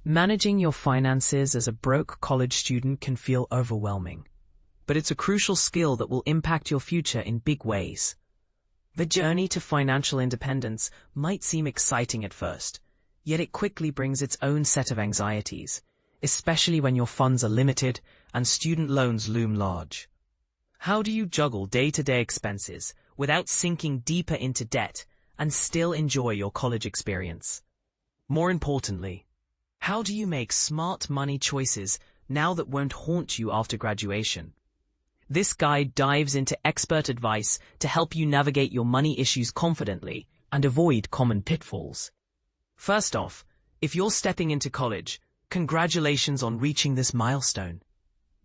Managing your finances as a broke college student can feel overwhelming, but it's a crucial skill that will impact your future in big ways. The journey to financial independence might seem exciting at first, yet it quickly brings its own set of anxieties, especially when your funds are limited and student loans loom large. How do you juggle day-to-day expenses without sinking deeper into debt and still enjoy your college experience? More importantly, how do you make smart money choices now that won't haunt you after graduation? This guide dives into expert advice to help you navigate your money issues confidently and avoid common pitfalls. First off, if you're stepping into college, congratulations on reaching this milestone.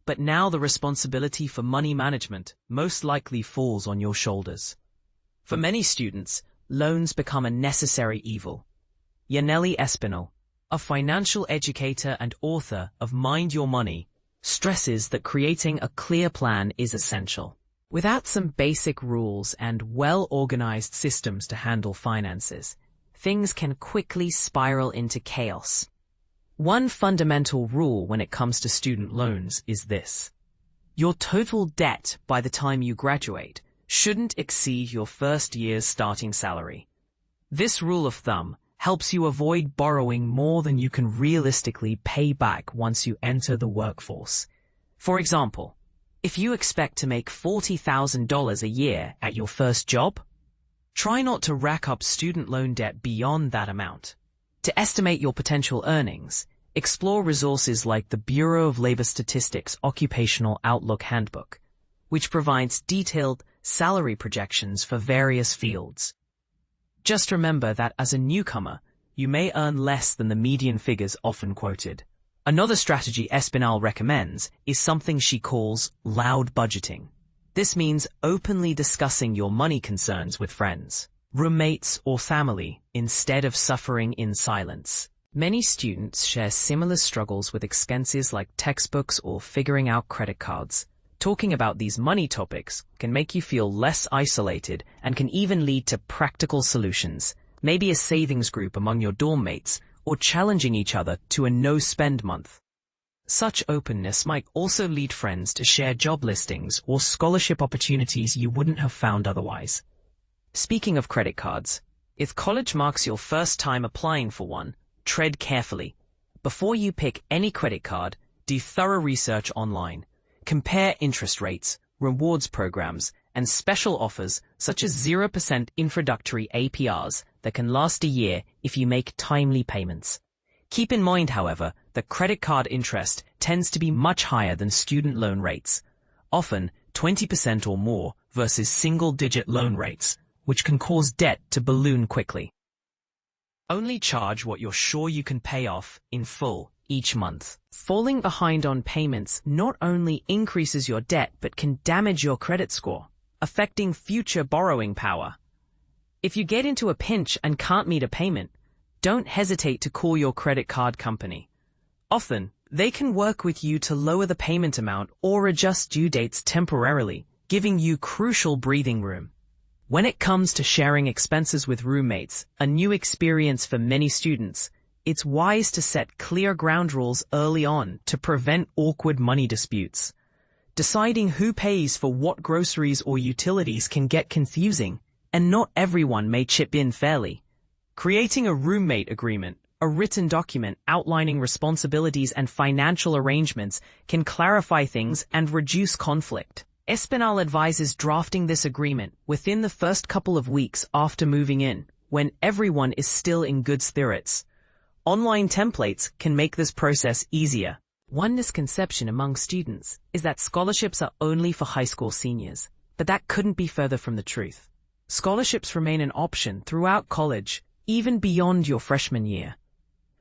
But now the responsibility for money management most likely falls on your shoulders. For many students, loans become a necessary evil. Yaneli Espinal, a financial educator and author of Mind Your Money, stresses that creating a clear plan is essential. Without some basic rules and well-organized systems to handle finances, things can quickly spiral into chaos. One fundamental rule when it comes to student loans is this: your total debt by the time you graduate shouldn't exceed your first year's starting salary. This rule of thumb helps you avoid borrowing more than you can realistically pay back once you enter the workforce. For example, if you expect to make $40,000 a year at your first job, try not to rack up student loan debt beyond that amount. To estimate your potential earnings, explore resources like the Bureau of Labor Statistics Occupational Outlook Handbook, which provides detailed salary projections for various fields. Just remember that as a newcomer, you may earn less than the median figures often quoted. Another strategy Espinal recommends is something she calls loud budgeting. This means openly discussing your money concerns with friends, roommates, or family instead of suffering in silence. Many students share similar struggles with expenses like textbooks or figuring out credit cards. Talking about these money topics can make you feel less isolated and can even lead to practical solutions, maybe a savings group among your dorm mates, or challenging each other to a no-spend month. Such openness might also lead friends to share job listings or scholarship opportunities you wouldn't have found otherwise. Speaking of credit cards, if college marks your first time applying for one, tread carefully. Before you pick any credit card, do thorough research online. Compare interest rates, rewards programs, and special offers such as 0% introductory APRs that can last a year if you make timely payments. Keep in mind, however, that credit card interest tends to be much higher than student loan rates, often 20% or more versus single-digit loan rates, which can cause debt to balloon quickly. Only charge what you're sure you can pay off in full each month. Falling behind on payments not only increases your debt but can damage your credit score, affecting future borrowing power. If you get into a pinch and can't meet a payment, don't hesitate to call your credit card company. Often, they can work with you to lower the payment amount or adjust due dates temporarily, giving you crucial breathing room. When it comes to sharing expenses with roommates, a new experience for many students, it's wise to set clear ground rules early on to prevent awkward money disputes. Deciding who pays for what groceries or utilities can get confusing, and not everyone may chip in fairly. Creating a roommate agreement, a written document outlining responsibilities and financial arrangements, can clarify things and reduce conflict. Espinal advises drafting this agreement within the first couple of weeks after moving in, when everyone is still in good spirits. Online templates can make this process easier. One misconception among students is that scholarships are only for high school seniors, but that couldn't be further from the truth. Scholarships remain an option throughout college, even beyond your freshman year.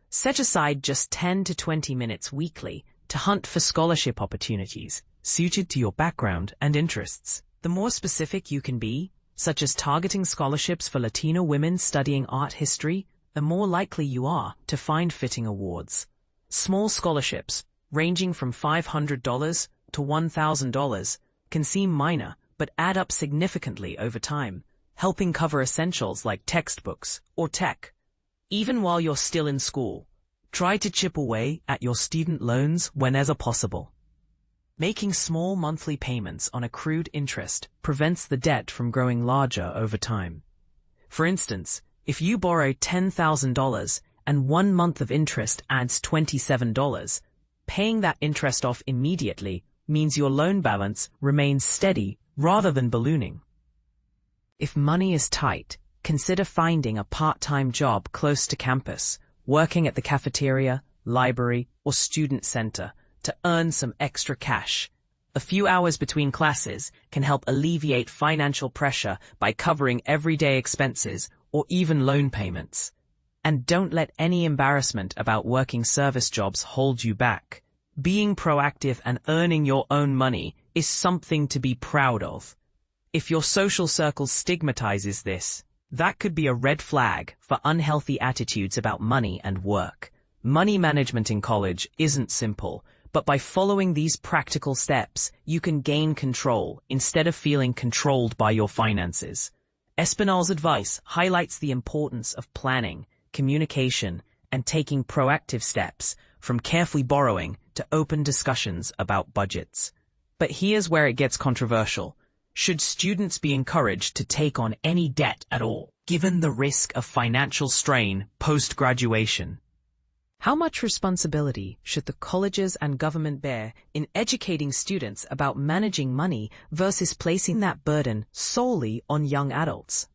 Set aside just 10 to 20 minutes weekly to hunt for scholarship opportunities suited to your background and interests. The more specific you can be, such as targeting scholarships for Latino women studying art history, the more likely you are to find fitting awards. Small scholarships, ranging from $500 to $1,000, can seem minor but add up significantly over time, helping cover essentials like textbooks or tech. Even while you're still in school, Try to chip away at your student loans whenever possible. Making small monthly payments on accrued interest prevents the debt from growing larger over time. For instance, if you borrow $10,000 and 1 month of interest adds $27, paying that interest off immediately means your loan balance remains steady rather than ballooning. If money is tight, consider finding a part-time job close to campus, working at the cafeteria, library, or student center to earn some extra cash. A few hours between classes can help alleviate financial pressure by covering everyday expenses or even loan payments. And don't let any embarrassment about working service jobs hold you back. Being proactive and earning your own money is something to be proud of. If your social circle stigmatizes this, that could be a red flag for unhealthy attitudes about money and work. Money management in college isn't simple, but by following these practical steps, you can gain control instead of feeling controlled by your finances. Espinal's advice highlights the importance of planning, communication, and taking proactive steps, from carefully borrowing to open discussions about budgets. But here's where it gets controversial. Should students be encouraged to take on any debt at all, given the risk of financial strain post-graduation? How much responsibility should the colleges and government bear in educating students about managing money versus placing that burden solely on young adults?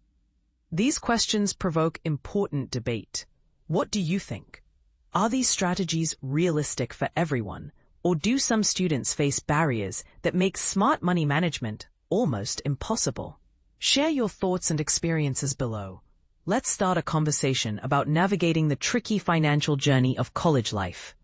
These questions provoke important debate. What do you think? Are these strategies realistic for everyone, or do some students face barriers that make smart money management almost impossible? Share your thoughts and experiences below. Let's start a conversation about navigating the tricky financial journey of college life.